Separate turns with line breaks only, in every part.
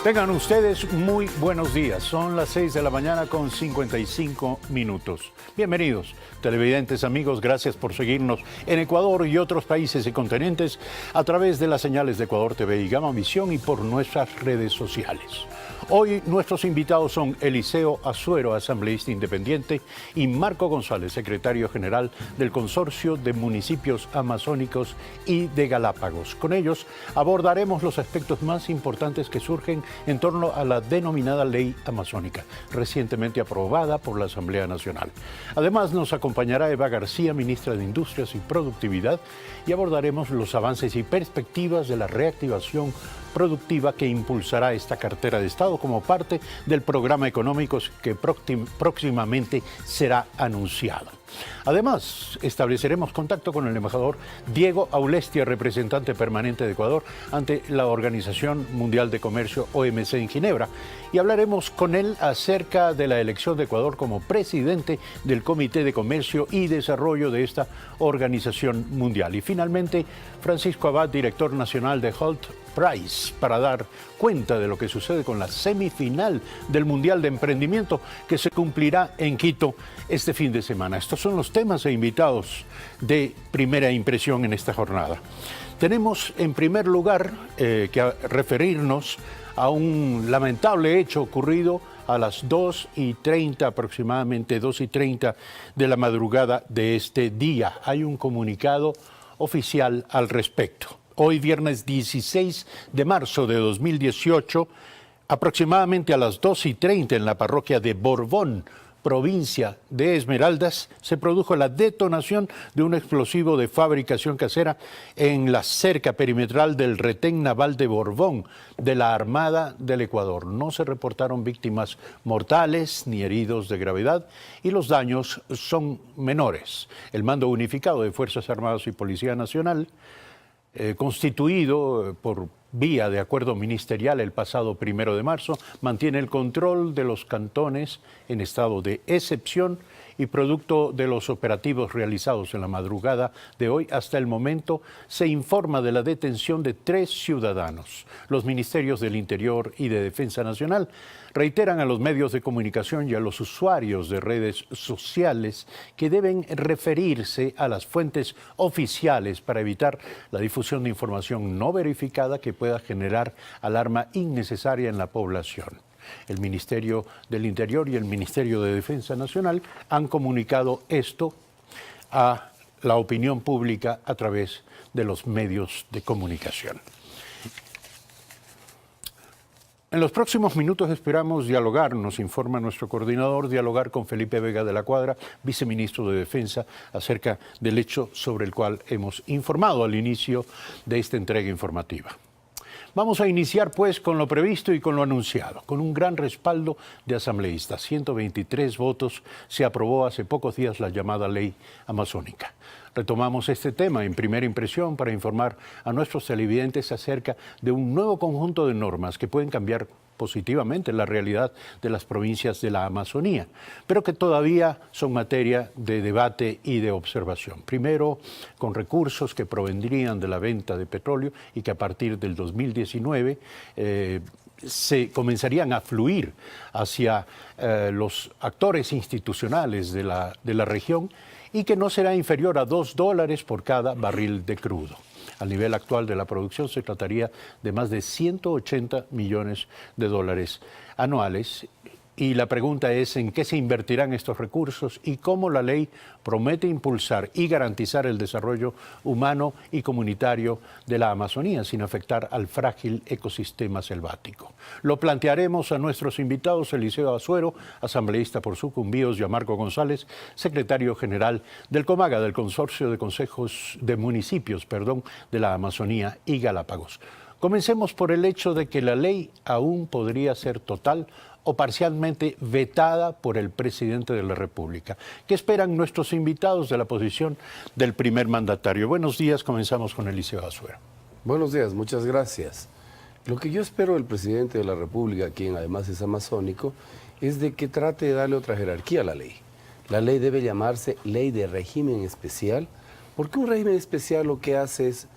Tengan ustedes muy buenos días. Son las 6 de la mañana con 55 minutos. Bienvenidos, televidentes amigos. Gracias por seguirnos en Ecuador y otros países y continentes a través de las señales de Ecuador TV y Gama Visión y por nuestras redes sociales. Hoy nuestros invitados son Eliseo Azuero, asambleísta independiente, y Marco González, secretario general del Consorcio de Municipios Amazónicos y de Galápagos. Con ellos abordaremos los aspectos más importantes que surgen en torno a la denominada Ley Amazónica, recientemente aprobada por la Asamblea Nacional. Además nos acompañará Eva García, ministra de Industrias y Productividad, y abordaremos los avances y perspectivas de la reactivación productiva que impulsará esta cartera de Estado como parte del programa económico que próximamente será anunciado. Además, estableceremos contacto con el embajador Diego Aulestia, representante permanente de Ecuador ante la Organización Mundial de Comercio, OMC, en Ginebra, y hablaremos con él acerca de la elección de Ecuador como presidente del Comité de Comercio y Desarrollo de esta organización mundial. Y finalmente, Francisco Abad, director nacional de Holt Price, para dar cuenta de lo que sucede con la semifinal del Mundial de Emprendimiento que se cumplirá en Quito este fin de semana. Estos son los temas e invitados de primera impresión en esta jornada. Tenemos en primer lugar que referirnos a un lamentable hecho ocurrido a las 2:30, aproximadamente 2:30 de la madrugada de este día. Hay un comunicado oficial al respecto. Hoy, viernes 16 de marzo de 2018, aproximadamente a las 2:30 en la parroquia de Borbón, provincia de Esmeraldas, se produjo la detonación de un explosivo de fabricación casera en la cerca perimetral del retén naval de Borbón de la Armada del Ecuador. No se reportaron víctimas mortales ni heridos de gravedad y los daños son menores. El Mando Unificado de Fuerzas Armadas y Policía Nacional, constituido por vía de acuerdo ministerial el pasado 1 de marzo, mantiene el control de los cantones en estado de excepción y producto de los operativos realizados en la madrugada de hoy, hasta el momento se informa de la detención de 3 ciudadanos. Los ministerios del Interior y de Defensa Nacional reiteran a los medios de comunicación y a los usuarios de redes sociales que deben referirse a las fuentes oficiales para evitar la difusión de información no verificada que pueda generar alarma innecesaria en la población. El Ministerio del Interior y el Ministerio de Defensa Nacional han comunicado esto a la opinión pública a través de los medios de comunicación. En los próximos minutos esperamos dialogar, nos informa nuestro coordinador, dialogar con Felipe Vega de la Cuadra, viceministro de Defensa, acerca del hecho sobre el cual hemos informado al inicio de esta entrega informativa. Vamos a iniciar pues con lo previsto y con lo anunciado. Con un gran respaldo de asambleístas, 123 votos, se aprobó hace pocos días la llamada Ley Amazónica. Retomamos este tema en primera impresión para informar a nuestros televidentes acerca de un nuevo conjunto de normas que pueden cambiar positivamente la realidad de las provincias de la Amazonía, pero que todavía son materia de debate y de observación. Primero, con recursos que provendrían de la venta de petróleo y que a partir del 2019 se comenzarían a fluir hacia los actores institucionales de la región y que no será inferior a $2 por cada barril de crudo. Al nivel actual de la producción se trataría de más de 180 millones de dólares anuales. Y la pregunta es en qué se invertirán estos recursos y cómo la ley promete impulsar y garantizar el desarrollo humano y comunitario de la Amazonía sin afectar al frágil ecosistema selvático. Lo plantearemos a nuestros invitados, Eliseo Azuero, asambleísta por Sucumbíos, y a Marco González, secretario general del COMAGA, del Consorcio de Consejos de Municipios, de la Amazonía y Galápagos. Comencemos por el hecho de que la ley aún podría ser total o parcialmente vetada por el presidente de la República. ¿Qué esperan nuestros invitados de la posición del primer mandatario? Buenos días, comenzamos con Eliseo Azuero.
Buenos días, muchas gracias. Lo que yo espero del presidente de la República, quien además es amazónico, es de que trate de darle otra jerarquía a la ley. La ley debe llamarse Ley de Régimen Especial, porque un régimen especial lo que hace es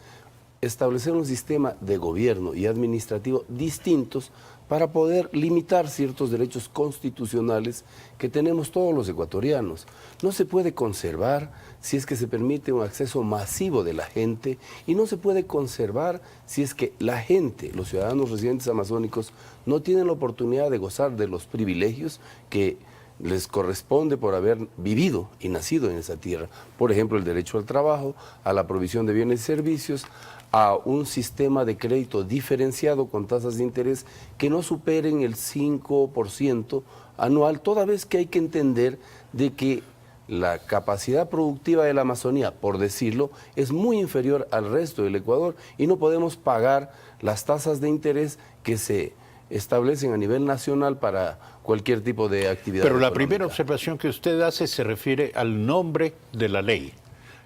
establecer un sistema de gobierno y administrativo distintos para poder limitar ciertos derechos constitucionales que tenemos todos los ecuatorianos. No se puede conservar si es que se permite un acceso masivo de la gente y no se puede conservar si es que la gente, los ciudadanos residentes amazónicos, no tienen la oportunidad de gozar de los privilegios que les corresponde por haber vivido y nacido en esa tierra. Por ejemplo, el derecho al trabajo, a la provisión de bienes y servicios, a un sistema de crédito diferenciado con tasas de interés que no superen el 5% anual, toda vez que hay que entender de que la capacidad productiva de la Amazonía, por decirlo, es muy inferior al resto del Ecuador y no podemos pagar las tasas de interés que se establecen a nivel nacional para cualquier tipo de actividad.
Pero la
económica.
primera observación que usted hace se refiere al nombre de la ley.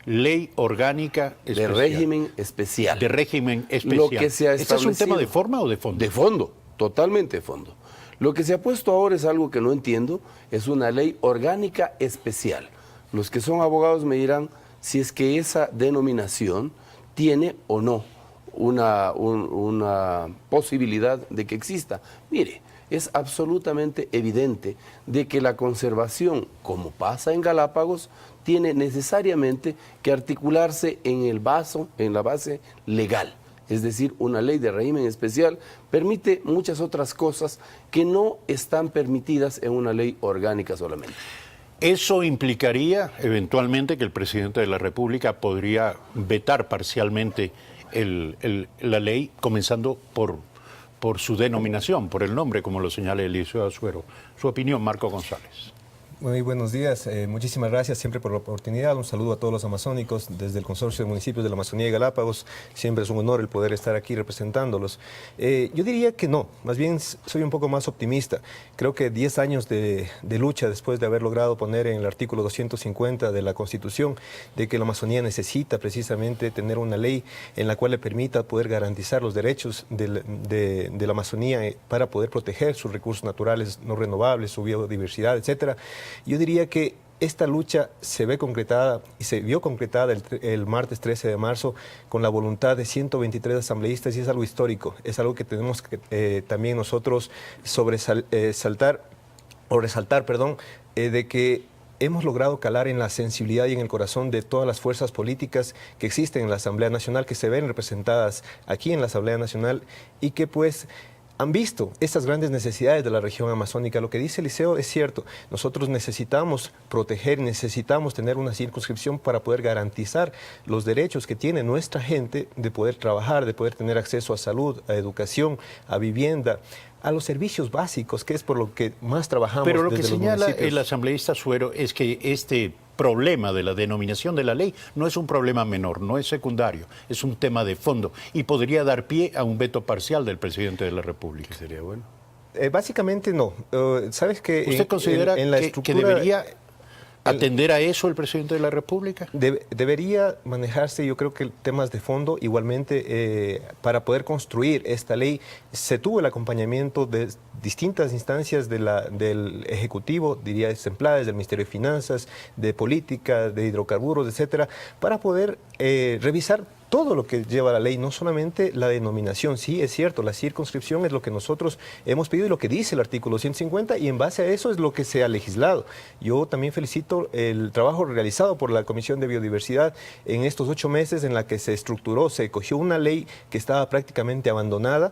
Ley orgánica especial.
De régimen especial.
De régimen especial.
Lo que se ha
¿Este es un
establecido-
tema de forma o de fondo?
De fondo, totalmente de fondo. Lo que se ha puesto ahora es algo que no entiendo, es una ley orgánica especial. Los que son abogados me dirán si es que esa denominación tiene o no una posibilidad de que exista. Mire, es absolutamente evidente de que la conservación, como pasa en Galápagos, tiene necesariamente que articularse en la base legal. Es decir, una ley de régimen especial permite muchas otras cosas que no están permitidas en una ley orgánica solamente.
¿Eso implicaría eventualmente que el presidente de la República podría vetar parcialmente la ley, comenzando por su denominación, por el nombre, como lo señala Eliseo Azuero? Su opinión, Marco González.
Muy buenos días, muchísimas gracias siempre por la oportunidad. Un saludo a todos los amazónicos desde el Consorcio de Municipios de la Amazonía y Galápagos. Siempre es un honor el poder estar aquí representándolos. Yo diría que no, más bien soy un poco más optimista. Creo que 10 años de lucha después de haber logrado poner en el artículo 250 de la Constitución de que la Amazonía necesita precisamente tener una ley en la cual le permita poder garantizar los derechos de la Amazonía para poder proteger sus recursos naturales no renovables, su biodiversidad, etcétera. Yo diría que esta lucha se ve concretada y se vio concretada el martes 13 de marzo con la voluntad de 123 asambleístas y es algo histórico, es algo que tenemos que también nosotros resaltar, de que hemos logrado calar en la sensibilidad y en el corazón de todas las fuerzas políticas que existen en la Asamblea Nacional, que se ven representadas aquí en la Asamblea Nacional y que pues han visto estas grandes necesidades de la región amazónica. Lo que dice Eliseo es cierto. Nosotros necesitamos proteger, necesitamos tener una circunscripción para poder garantizar los derechos que tiene nuestra gente de poder trabajar, de poder tener acceso a salud, a educación, a vivienda, a los servicios básicos, que es por lo que más trabajamos.
Pero lo que
desde los
señala
municipios.
el asambleísta Azuero es que este problema de la denominación de la ley no es un problema menor, no es secundario, es un tema de fondo y podría dar pie a un veto parcial del presidente de la República.
Sería bueno.
Básicamente no. ¿Sabes que
¿Usted considera
en la
que
estructura
debería atender a eso el presidente de la República?
Debería manejarse, yo creo que temas de fondo. Igualmente, para poder construir esta ley, se tuvo el acompañamiento de distintas instancias del Ejecutivo, diría exemplares, del Ministerio de Finanzas, de Política, de Hidrocarburos, etcétera, para poder revisar todo lo que lleva la ley, no solamente la denominación. Sí, es cierto, la circunscripción es lo que nosotros hemos pedido y lo que dice el artículo 150 y en base a eso es lo que se ha legislado. Yo también felicito el trabajo realizado por la Comisión de Biodiversidad en estos 8 meses en la que se estructuró, se cogió una ley que estaba prácticamente abandonada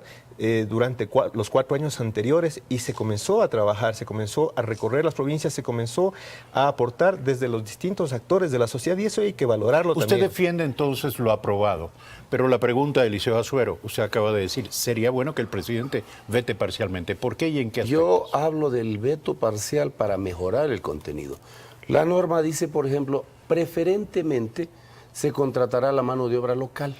durante los 4 años anteriores y se comenzó a trabajar, se comenzó a recorrer las provincias, se comenzó a aportar desde los distintos actores de la sociedad y eso hay que valorarlo
Usted
también.
defiende entonces lo aprobado, pero la pregunta de Eliseo Azuero, usted acaba de decir, sería bueno que el presidente vete parcialmente. ¿Por qué y en qué aspectos?
Yo hablo del veto parcial para mejorar el contenido. La norma dice, por ejemplo, preferentemente se contratará la mano de obra local.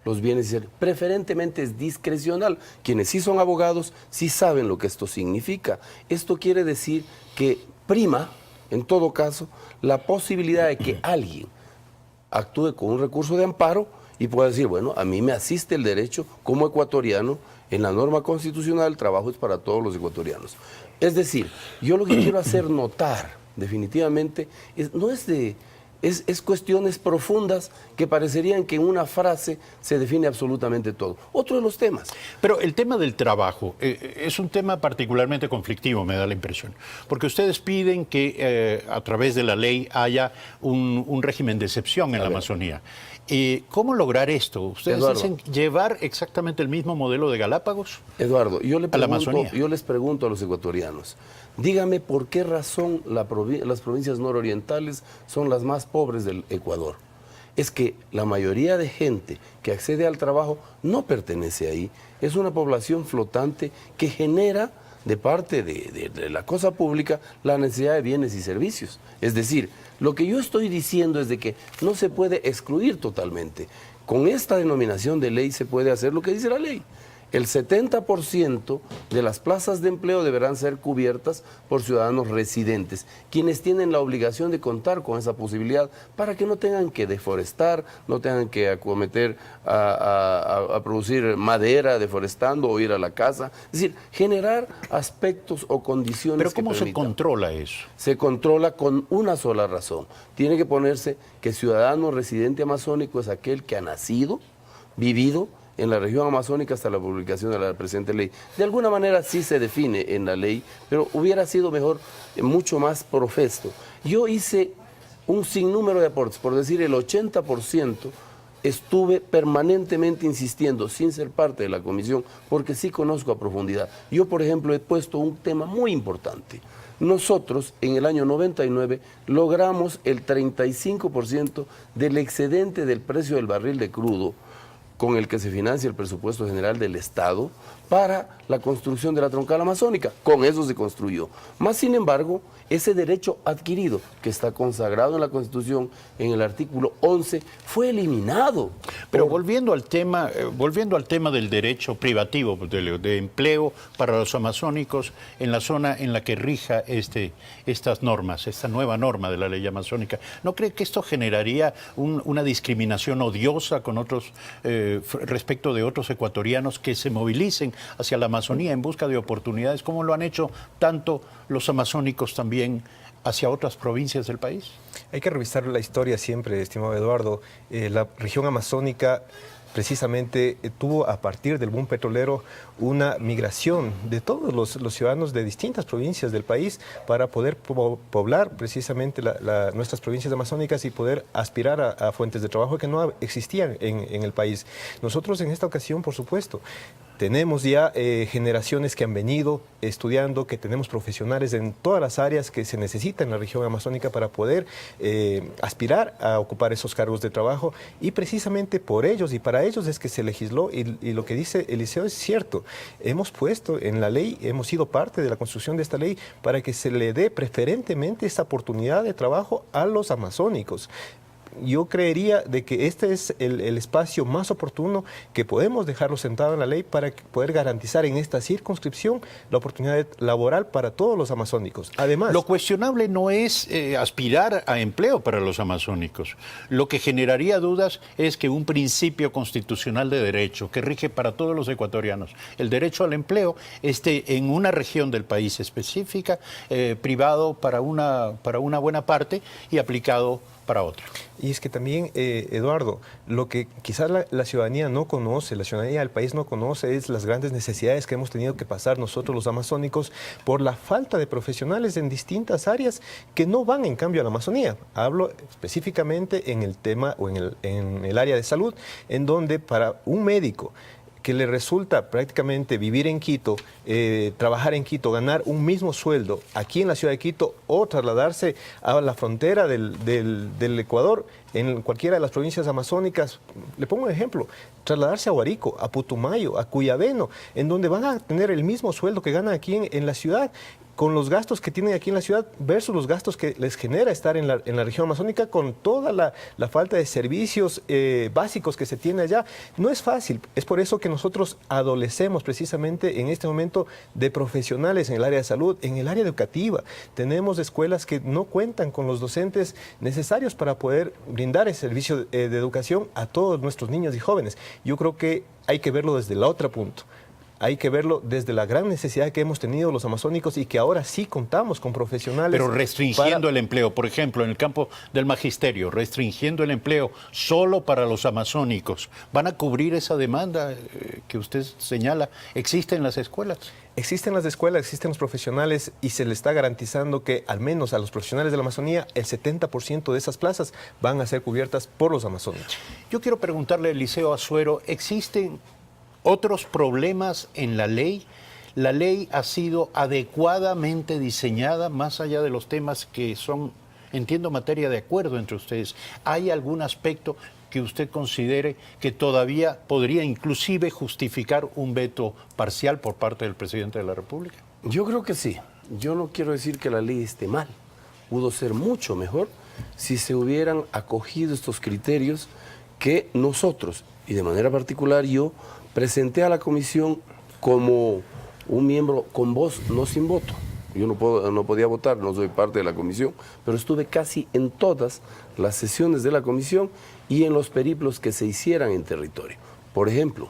Los bienes y servicios. Preferentemente es discrecional. Quienes sí son abogados sí saben lo que esto significa. Esto quiere decir que prima, en todo caso, la posibilidad de que alguien actúe con un recurso de amparo y pueda decir, bueno, a mí me asiste el derecho como ecuatoriano, en la norma constitucional el trabajo es para todos los ecuatorianos. Es decir, yo lo que quiero hacer notar definitivamente no es de Es cuestiones profundas que parecerían que en una frase se define absolutamente todo. Otro de los temas.
Pero el tema del trabajo es un tema particularmente conflictivo, me da la impresión, porque ustedes piden que a través de la ley haya un régimen de excepción en la Amazonía. ¿Cómo lograr esto? ¿Ustedes dicen llevar exactamente el mismo modelo de Galápagos?
Eduardo, yo
Amazonía.
les pregunto a los ecuatorianos, dígame por qué razón las provincias nororientales son las más pobres del Ecuador. Es que la mayoría de gente que accede al trabajo no pertenece ahí, es una población flotante que genera de parte de la cosa pública la necesidad de bienes y servicios. Es decir, lo que yo estoy diciendo es de que no se puede excluir totalmente. Con esta denominación de ley se puede hacer lo que dice la ley. El 70% de las plazas de empleo deberán ser cubiertas por ciudadanos residentes, quienes tienen la obligación de contar con esa posibilidad para que no tengan que deforestar, no tengan que acometer a producir madera deforestando o ir a la casa. Es decir, generar aspectos o condiciones.
¿Pero cómo se controla eso?
Se controla con una sola razón. Tiene que ponerse que ciudadano residente amazónico es aquel que ha nacido, vivido en la región amazónica hasta la publicación de la presente ley. De alguna manera sí se define en la ley, pero hubiera sido mejor, mucho más profesto. Yo hice un sinnúmero de aportes, por decir el 80%, estuve permanentemente insistiendo, sin ser parte de la comisión, porque sí conozco a profundidad. Yo, por ejemplo, he puesto un tema muy importante. Nosotros, en el año 99, logramos el 35% del excedente del precio del barril de crudo, con el que se financia el presupuesto general del Estado para la construcción de la troncal amazónica. Con eso se construyó. Más sin embargo, ese derecho adquirido, que está consagrado en la Constitución, en el artículo 11, fue eliminado.
Pero volviendo al tema del derecho privativo de empleo para los amazónicos en la zona en la que rija estas normas, esta nueva norma de la ley amazónica, ¿no cree que esto generaría una discriminación odiosa con otros respecto de otros ecuatorianos que se movilicen hacia la Amazonía en busca de oportunidades, como lo han hecho tanto los amazónicos también hacia otras provincias del país?
Hay que revisar la historia siempre, estimado Eduardo. La región amazónica precisamente tuvo, a partir del boom petrolero, una migración de todos los ciudadanos de distintas provincias del país para poder poblar precisamente nuestras provincias amazónicas y poder aspirar a fuentes de trabajo que no existían en el país. Nosotros en esta ocasión, por supuesto, tenemos ya generaciones que han venido estudiando, que tenemos profesionales en todas las áreas que se necesitan en la región amazónica para poder aspirar a ocupar esos cargos de trabajo, y precisamente por ellos y para ellos es que se legisló, y lo que dice Eliseo es cierto. Hemos puesto en la ley, hemos sido parte de la construcción de esta ley para que se le dé preferentemente esta oportunidad de trabajo a los amazónicos. Yo creería de que este es el espacio más oportuno que podemos dejarlo sentado en la ley para poder garantizar en esta circunscripción la oportunidad laboral para todos los amazónicos. Además,
lo cuestionable no es aspirar a empleo para los amazónicos. Lo que generaría dudas es que un principio constitucional de derecho que rige para todos los ecuatorianos, el derecho al empleo, esté en una región del país específica, privado para una buena parte y aplicado para otra.
Y es que también, Eduardo, lo que quizás la ciudadanía no conoce, la ciudadanía del país no conoce, es las grandes necesidades que hemos tenido que pasar nosotros los amazónicos por la falta de profesionales en distintas áreas que no van en cambio a la Amazonía. Hablo específicamente en el tema o en el área de salud, en donde para un médico que le resulta prácticamente vivir en Quito, trabajar en Quito, ganar un mismo sueldo aquí en la ciudad de Quito o trasladarse a la frontera del Ecuador, en cualquiera de las provincias amazónicas, le pongo un ejemplo, trasladarse a Huarico, a Putumayo, a Cuyabeno, en donde van a tener el mismo sueldo que ganan aquí en la ciudad, con los gastos que tienen aquí en la ciudad versus los gastos que les genera estar en la región amazónica, con toda la falta de servicios básicos que se tiene allá. No es fácil, es por eso que nosotros adolecemos precisamente en este momento de profesionales en el área de salud, en el área educativa. Tenemos escuelas que no cuentan con los docentes necesarios para poder brindar el servicio de educación a todos nuestros niños y jóvenes. Yo creo que hay que verlo desde el otro punto. hay que verlo desde la gran necesidad que hemos tenido los amazónicos y que ahora sí contamos con profesionales.
Pero restringiendo el empleo, por ejemplo, en el campo del magisterio, restringiendo el empleo solo para los amazónicos, ¿van a cubrir esa demanda que usted señala? ¿Existe en las escuelas?
Existen las escuelas, existen los profesionales y se le está garantizando que al menos a los profesionales de la Amazonía el 70% de esas plazas van a ser cubiertas por los amazónicos.
Yo quiero preguntarle a Eliseo Azuero, ¿existen otros problemas en la ley? ¿La ley ha sido adecuadamente diseñada más allá de los temas que son, entiendo, materia de acuerdo entre ustedes? ¿Hay algún aspecto que usted considere que todavía podría inclusive justificar un veto parcial por parte del presidente de la República?
Yo creo que sí. Yo no quiero decir que la ley esté mal. Pudo ser mucho mejor si se hubieran acogido estos criterios que nosotros, y de manera particular yo, presenté a la comisión como un miembro con voz, no sin voto. Yo no podía votar, no soy parte de la comisión, pero estuve casi en todas las sesiones de la comisión y en los periplos que se hicieran en territorio. Por ejemplo,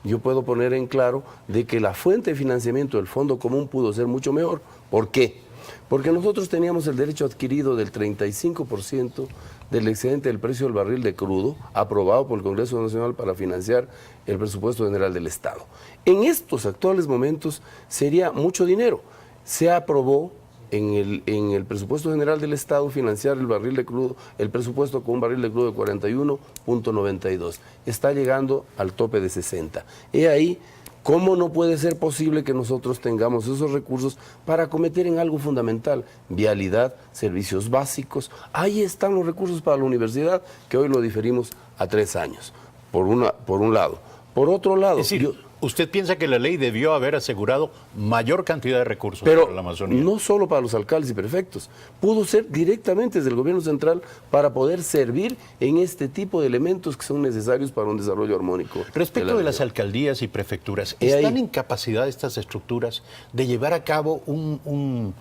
yo puedo poner en claro de que la fuente de financiamiento del Fondo Común pudo ser mucho mejor. ¿Por qué? Porque nosotros teníamos el derecho adquirido del 35% del excedente del precio del barril de crudo aprobado por el Congreso Nacional para financiar el presupuesto general del Estado. En estos actuales momentos sería mucho dinero. Se aprobó en el presupuesto general del Estado financiar el barril de crudo, el presupuesto con un barril de crudo de 41.92. Está llegando al tope de 60. He ahí cómo no puede ser posible que nosotros tengamos esos recursos para acometer en algo fundamental, vialidad, servicios básicos. Ahí están los recursos para la universidad, que hoy lo diferimos a 3 años, por un lado. Por otro lado,
es decir, ¿usted piensa que la ley debió haber asegurado mayor cantidad de recursos para la Amazonía?
No solo para los alcaldes y prefectos, pudo ser directamente desde el gobierno central para poder servir en este tipo de elementos que son necesarios para un desarrollo armónico.
Respecto de las alcaldías y prefecturas, ¿están en capacidad estas estructuras de llevar a cabo un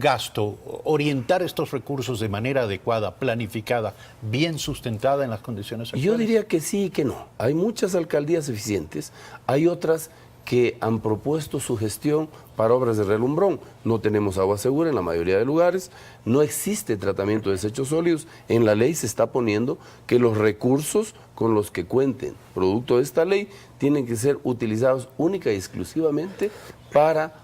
gasto, orientar estos recursos de manera adecuada, planificada, bien sustentada en las condiciones actuales?
Yo diría que sí y que no. Hay muchas alcaldías eficientes, hay otras que han propuesto su gestión para obras de relumbrón. No tenemos agua segura en la mayoría de lugares, no existe tratamiento de desechos sólidos. En la ley se está poniendo que los recursos con los que cuenten, producto de esta ley, tienen que ser utilizados única y exclusivamente para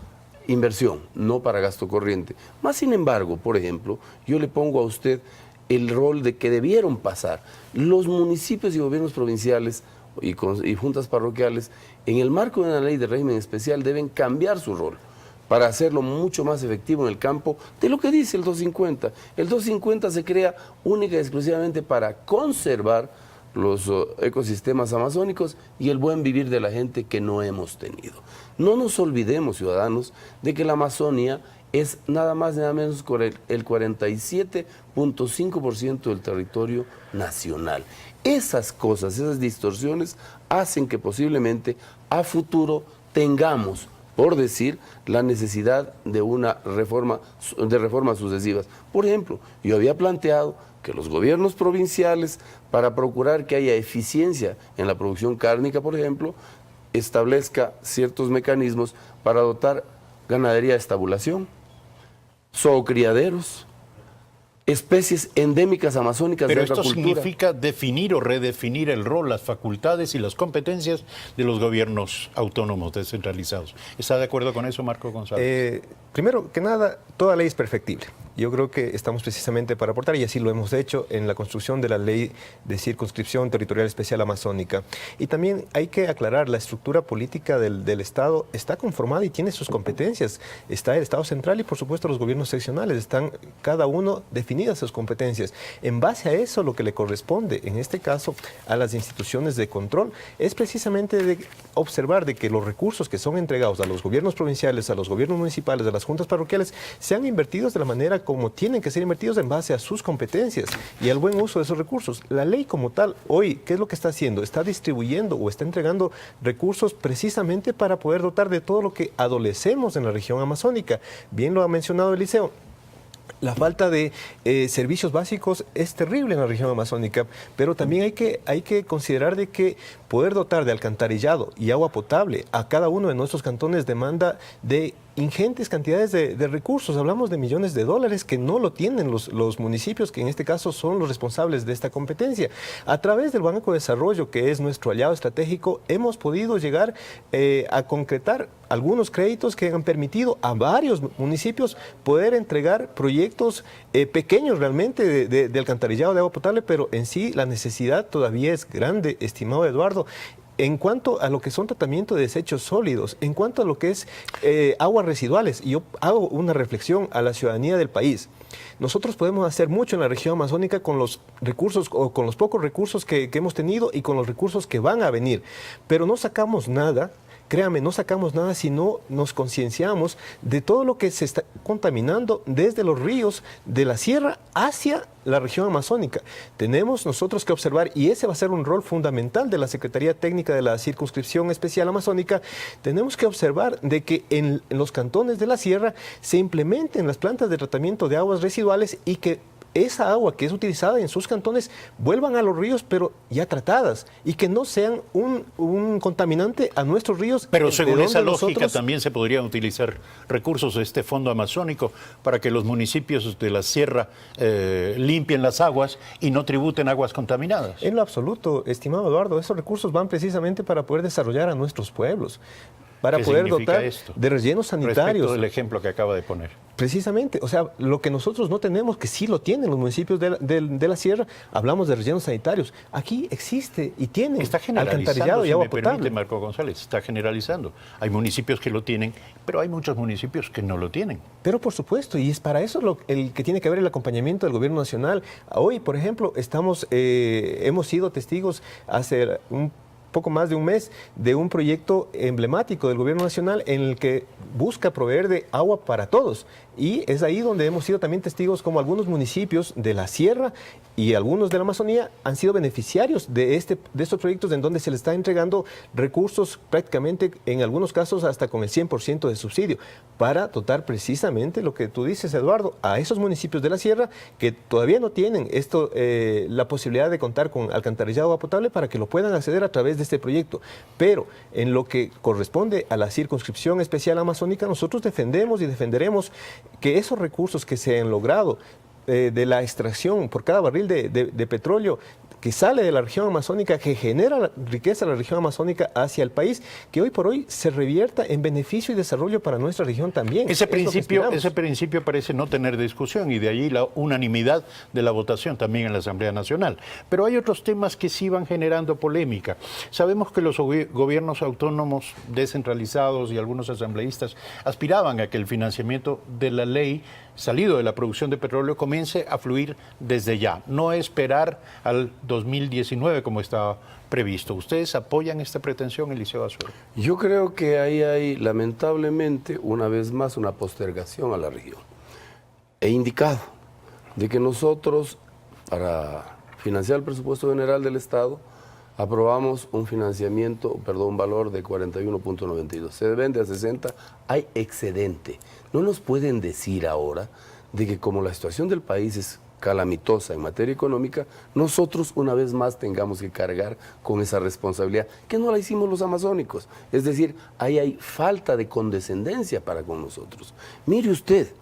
inversión, no para gasto corriente. Más sin embargo, por ejemplo, yo le pongo a usted el rol de que debieron pasar los municipios y gobiernos provinciales y juntas parroquiales, en el marco de una ley de régimen especial, deben cambiar su rol para hacerlo mucho más efectivo en el campo de lo que dice el 250. El 250 se crea única y exclusivamente para conservar los ecosistemas amazónicos y el buen vivir de la gente que no hemos tenido. No nos olvidemos, ciudadanos, de que la Amazonía es nada más y nada menos con el 47.5% del territorio nacional. Esas cosas, esas distorsiones, hacen que posiblemente a futuro tengamos, por decir, la necesidad de una reformas sucesivas. Por ejemplo, yo había planteado que los gobiernos provinciales, para procurar que haya eficiencia en la producción cárnica, por ejemplo, establezca ciertos mecanismos para dotar ganadería de estabulación, zoocriaderos, especies endémicas amazónicas de
acuacultura. Pero esto significa definir o redefinir el rol, las facultades y las competencias de los gobiernos autónomos descentralizados. ¿Está de acuerdo con eso, Marco González?
Primero que nada, toda ley es perfectible. Yo creo que estamos precisamente para aportar, y así lo hemos hecho en la construcción de la ley de circunscripción territorial especial amazónica. Y también hay que aclarar, la estructura política del Estado está conformada y tiene sus competencias. Está el Estado central y, por supuesto, los gobiernos seccionales. Están cada uno definidas sus competencias. En base a eso, lo que le corresponde, en este caso, a las instituciones de control, es precisamente de observar de que los recursos que son entregados a los gobiernos provinciales, a los gobiernos municipales, a las juntas parroquiales, sean invertidos de la manera como tienen que ser invertidos en base a sus competencias y al buen uso de esos recursos. La ley como tal, hoy, ¿qué es lo que está haciendo? Está distribuyendo o está entregando recursos precisamente para poder dotar de todo lo que adolecemos en la región amazónica. Bien lo ha mencionado Eliseo. La falta de servicios básicos es terrible en la región amazónica, pero también hay que considerar de que poder dotar de alcantarillado y agua potable a cada uno de nuestros cantones demanda de ingentes cantidades de recursos. Hablamos de millones de dólares que no lo tienen los municipios, que en este caso son los responsables de esta competencia. A través del Banco de Desarrollo, que es nuestro aliado estratégico, hemos podido llegar a concretar algunos créditos que han permitido a varios municipios poder entregar proyectos pequeños realmente de alcantarillado de agua potable, pero en sí la necesidad todavía es grande, estimado Eduardo. En cuanto a lo que son tratamiento de desechos sólidos, en cuanto a lo que es aguas residuales, yo hago una reflexión a la ciudadanía del país. Nosotros podemos hacer mucho en la región amazónica con los recursos o con los pocos recursos que hemos tenido y con los recursos que van a venir, pero no sacamos nada. Créame, no sacamos nada si no nos concienciamos de todo lo que se está contaminando desde los ríos de la sierra hacia la región amazónica. Tenemos nosotros que observar, y ese va a ser un rol fundamental de la Secretaría Técnica de la Circunscripción Especial Amazónica, tenemos que observar de que en los cantones de la sierra se implementen las plantas de tratamiento de aguas residuales y que esa agua que es utilizada en sus cantones vuelvan a los ríos, pero ya tratadas, y que no sean un contaminante a nuestros ríos.
Pero según esa lógica también se podrían utilizar recursos de este fondo amazónico para que los municipios de la sierra limpien las aguas y no tributen aguas contaminadas.
En lo absoluto, estimado Eduardo, esos recursos van precisamente para poder desarrollar a nuestros pueblos, para poder dotar de rellenos sanitarios.
Respecto del ejemplo que acaba de poner.
Precisamente, o sea, lo que nosotros no tenemos, que sí lo tienen los municipios de la sierra, hablamos de rellenos sanitarios. Aquí existe y tienen alcantarillado y agua potable.
Permite, Marco González, está generalizando. Hay municipios que lo tienen, pero hay muchos municipios que no lo tienen.
Pero por supuesto, y es para eso el que tiene que haber el acompañamiento del gobierno nacional. Hoy, por ejemplo, hemos sido testigos hace un poco más de un mes de un proyecto emblemático del gobierno nacional en el que busca proveer de agua para todos. Y es ahí donde hemos sido también testigos como algunos municipios de la sierra y algunos de la Amazonía han sido beneficiarios de estos proyectos en donde se les está entregando recursos prácticamente, en algunos casos, hasta con el 100% de subsidio, para dotar precisamente lo que tú dices, Eduardo, a esos municipios de la sierra que todavía no tienen la posibilidad de contar con alcantarillado o agua potable para que lo puedan acceder a través de este proyecto. Pero en lo que corresponde a la circunscripción especial amazónica, nosotros defendemos y defenderemos que esos recursos que se han logrado de la extracción por cada barril de petróleo que sale de la región amazónica, que genera la riqueza de la región amazónica hacia el país, que hoy por hoy se revierta en beneficio y desarrollo para nuestra región también.
Ese principio parece no tener discusión y de allí la unanimidad de la votación también en la Asamblea Nacional. Pero hay otros temas que sí van generando polémica. Sabemos que los gobiernos autónomos descentralizados y algunos asambleístas aspiraban a que el financiamiento de la ley salido de la producción de petróleo comience a fluir desde ya, no esperar al 2019 como estaba previsto. ¿Ustedes apoyan esta pretensión, Eliseo Azuero?
Yo creo que ahí hay lamentablemente una vez más una postergación a la región. He indicado de que nosotros para financiar el presupuesto general del Estado aprobamos un valor de 41.92. Se vende a 60, hay excedente. No nos pueden decir ahora de que como la situación del país es calamitosa en materia económica, nosotros una vez más tengamos que cargar con esa responsabilidad, que no la hicimos los amazónicos. Es decir, ahí hay falta de condescendencia para con nosotros. Mire usted,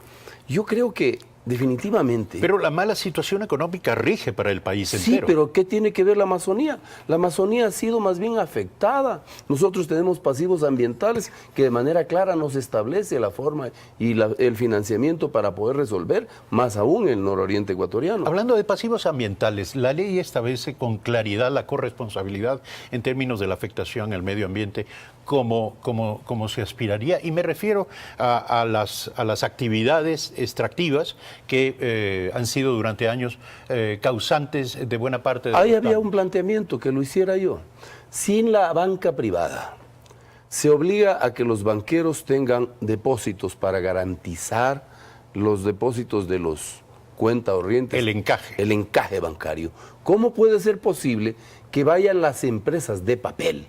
yo creo que definitivamente.
Pero la mala situación económica rige para el país entero.
Sí, pero ¿qué tiene que ver la Amazonía? La Amazonía ha sido más bien afectada. Nosotros tenemos pasivos ambientales que de manera clara nos establece la forma y el financiamiento para poder resolver, más aún el nororiente ecuatoriano.
Hablando de pasivos ambientales, la ley establece con claridad la corresponsabilidad en términos de la afectación al medio ambiente como se aspiraría. Y me refiero a las actividades extractivas que han sido durante años causantes de buena parte de...
Ahí había un planteamiento que lo hiciera yo. Sin la banca privada, se obliga a que los banqueros tengan depósitos para garantizar los depósitos de los cuentacorrientes.
El encaje.
El encaje bancario. ¿Cómo puede ser posible que vayan las empresas de papel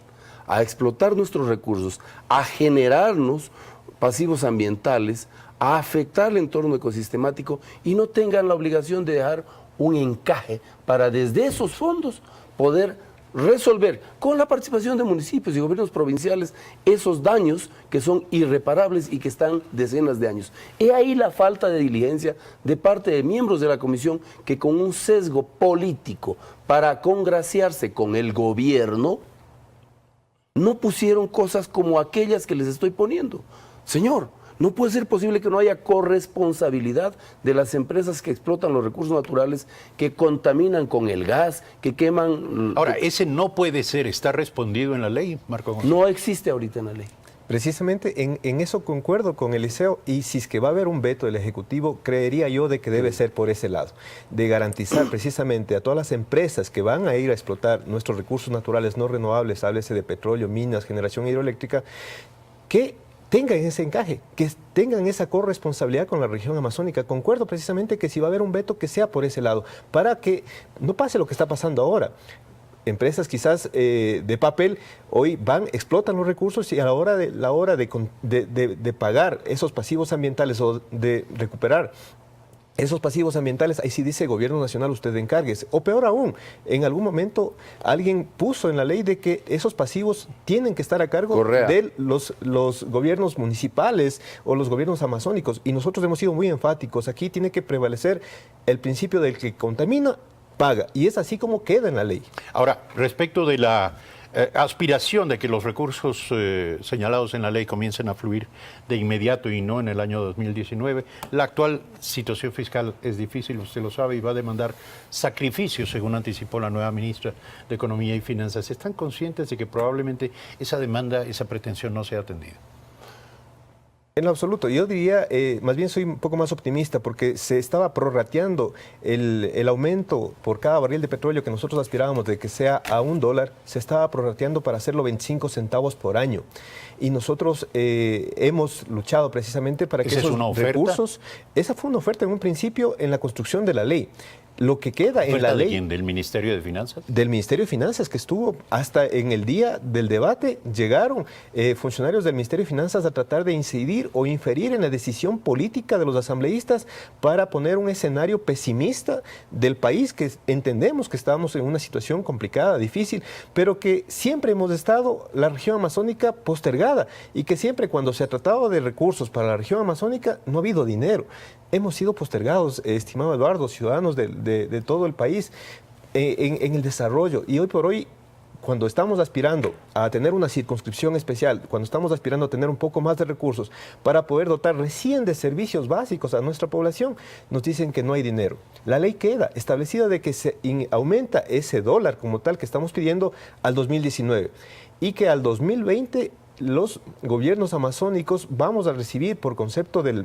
a explotar nuestros recursos, a generarnos pasivos ambientales, a afectar el entorno ecosistemático y no tengan la obligación de dejar un encaje para desde esos fondos poder resolver con la participación de municipios y gobiernos provinciales esos daños que son irreparables y que están decenas de años. He ahí la falta de diligencia de parte de miembros de la comisión que con un sesgo político para congraciarse con el gobierno no pusieron cosas como aquellas que les estoy poniendo. Señor, no puede ser posible que no haya corresponsabilidad de las empresas que explotan los recursos naturales, que contaminan con el gas, que queman...
Ahora, ese no puede ser, ¿está respondido en la ley, Marco González?
No existe ahorita en la ley.
Precisamente en eso concuerdo con Eliseo, y si es que va a haber un veto del Ejecutivo, creería yo de que debe ser por ese lado, de garantizar precisamente a todas las empresas que van a ir a explotar nuestros recursos naturales no renovables, háblese de petróleo, minas, generación hidroeléctrica, que tengan ese encaje, que tengan esa corresponsabilidad con la región amazónica. Concuerdo precisamente que si va a haber un veto, que sea por ese lado, para que no pase lo que está pasando ahora. Empresas quizás de papel hoy van, explotan los recursos y a la hora de pagar esos pasivos ambientales o de recuperar esos pasivos ambientales, ahí sí dice Gobierno Nacional, usted encárguese. O peor aún, en algún momento alguien puso en la ley de que esos pasivos tienen que estar a cargo de los gobiernos municipales o los gobiernos amazónicos. Y nosotros hemos sido muy enfáticos. Aquí tiene que prevalecer el principio del que contamina, paga. Y es así como queda en la ley.
Ahora, respecto de la aspiración de que los recursos señalados en la ley comiencen a fluir de inmediato y no en el año 2019, la actual situación fiscal es difícil, usted lo sabe, y va a demandar sacrificios, según anticipó la nueva ministra de Economía y Finanzas. ¿Están conscientes de que probablemente esa demanda, esa pretensión no sea atendida?
En lo absoluto, yo diría, más bien soy un poco más optimista porque se estaba prorrateando el aumento por cada barril de petróleo que nosotros aspirábamos de que sea a $1, se estaba prorrateando para hacerlo 25 centavos por año. Y nosotros hemos luchado precisamente para que esos recursos... Esa fue una oferta en un principio en la construcción de la ley. Lo que queda en la ley...
¿Del Ministerio de Finanzas?
Del Ministerio de Finanzas, que estuvo hasta en el día del debate, llegaron funcionarios del Ministerio de Finanzas a tratar de incidir o inferir en la decisión política de los asambleístas para poner un escenario pesimista del país, que entendemos que estábamos en una situación complicada, difícil, pero que siempre hemos estado, la región amazónica, postergada, y que siempre cuando se ha tratado de recursos para la región amazónica no ha habido dinero. Hemos sido postergados, estimado Eduardo, ciudadanos de todo el país, en el desarrollo. Y hoy por hoy, cuando estamos aspirando a tener una circunscripción especial, cuando estamos aspirando a tener un poco más de recursos para poder dotar recién de servicios básicos a nuestra población, nos dicen que no hay dinero. La ley queda establecida de que se aumenta ese dólar como tal que estamos pidiendo al 2019 y que al 2020 los gobiernos amazónicos vamos a recibir por concepto de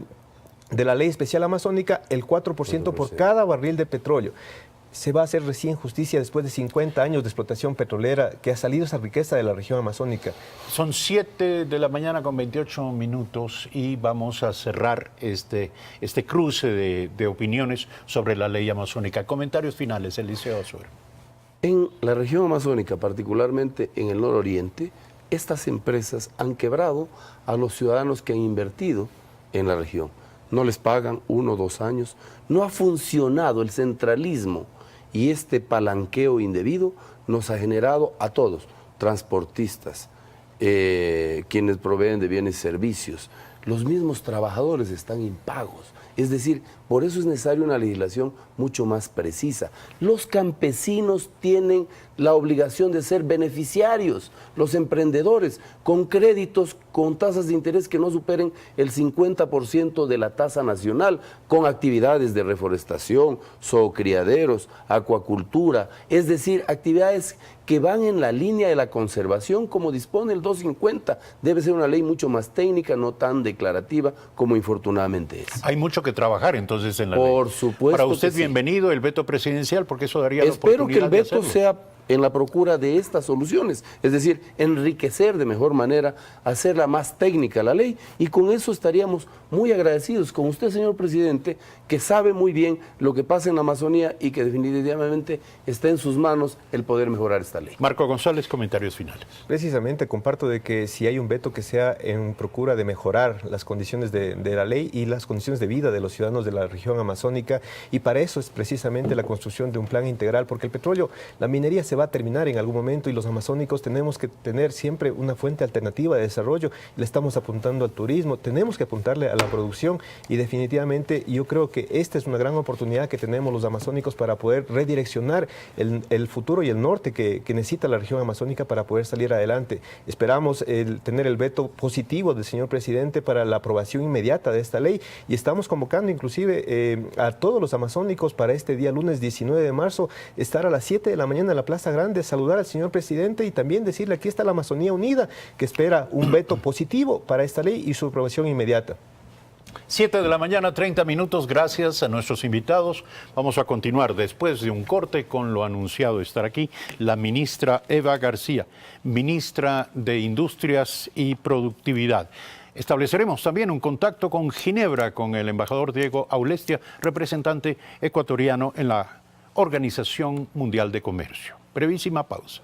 la ley especial amazónica el 4% por cada barril de petróleo. Se va a hacer recién justicia después de 50 años de explotación petrolera que ha salido esa riqueza de la región amazónica.
Son 7 de la mañana con 28 minutos y vamos a cerrar este cruce de opiniones sobre la ley amazónica. Comentarios finales, Eliseo Azuero.
En la región amazónica, particularmente en el nororiente, estas empresas han quebrado a los ciudadanos que han invertido en la región. No les pagan 1 o 2 años. No ha funcionado el centralismo y este palanqueo indebido nos ha generado a todos, transportistas, quienes proveen de bienes y servicios, los mismos trabajadores están impagos. Es decir, por eso es necesaria una legislación mucho más precisa. Los campesinos tienen la obligación de ser beneficiarios, los emprendedores, con créditos, con tasas de interés que no superen el 50% de la tasa nacional, con actividades de reforestación, zoocriaderos, acuacultura, es decir, actividades que van en la línea de la conservación como dispone el 250. Debe ser una ley mucho más técnica, no tan declarativa como infortunadamente es.
Hay mucho que trabajar entonces en la ley.
Por supuesto.
Para usted,
que
bienvenido el veto presidencial, porque eso daría
Espero
la oportunidad
que el veto sea en la procura de estas soluciones, es decir, enriquecer de mejor manera, hacerla más técnica la ley, y con eso estaríamos muy agradecidos con usted, señor presidente, que sabe muy bien lo que pasa en la Amazonía y que definitivamente está en sus manos el poder mejorar esta ley.
Marco González, comentarios finales.
Precisamente comparto de que si hay un veto que sea en procura de mejorar las condiciones de la ley y las condiciones de vida de los ciudadanos de la región amazónica, y para eso es precisamente la construcción de un plan integral, porque el petróleo, la minería se va a terminar en algún momento y los amazónicos tenemos que tener siempre una fuente alternativa de desarrollo. Le estamos apuntando al turismo, tenemos que apuntarle a la producción, y definitivamente yo creo que esta es una gran oportunidad que tenemos los amazónicos para poder redireccionar el futuro y el norte que necesita la región amazónica para poder salir adelante. Esperamos tener el veto positivo del señor presidente para la aprobación inmediata de esta ley, y estamos convocando inclusive a todos los amazónicos para este día lunes 19 de marzo estar a las 7 de la mañana en la Plaza Grande, saludar al señor presidente y también decirle: aquí está la Amazonía Unida, que espera un veto positivo para esta ley y su aprobación inmediata.
7 de la mañana, 30 minutos. Gracias a nuestros invitados. Vamos a continuar después de un corte con lo anunciado. Estar aquí la ministra Eva García, ministra de Industrias y Productividad. Estableceremos también un contacto con Ginebra, con el embajador Diego Aulestia, representante ecuatoriano en la Organización Mundial de Comercio. Brevísima pausa.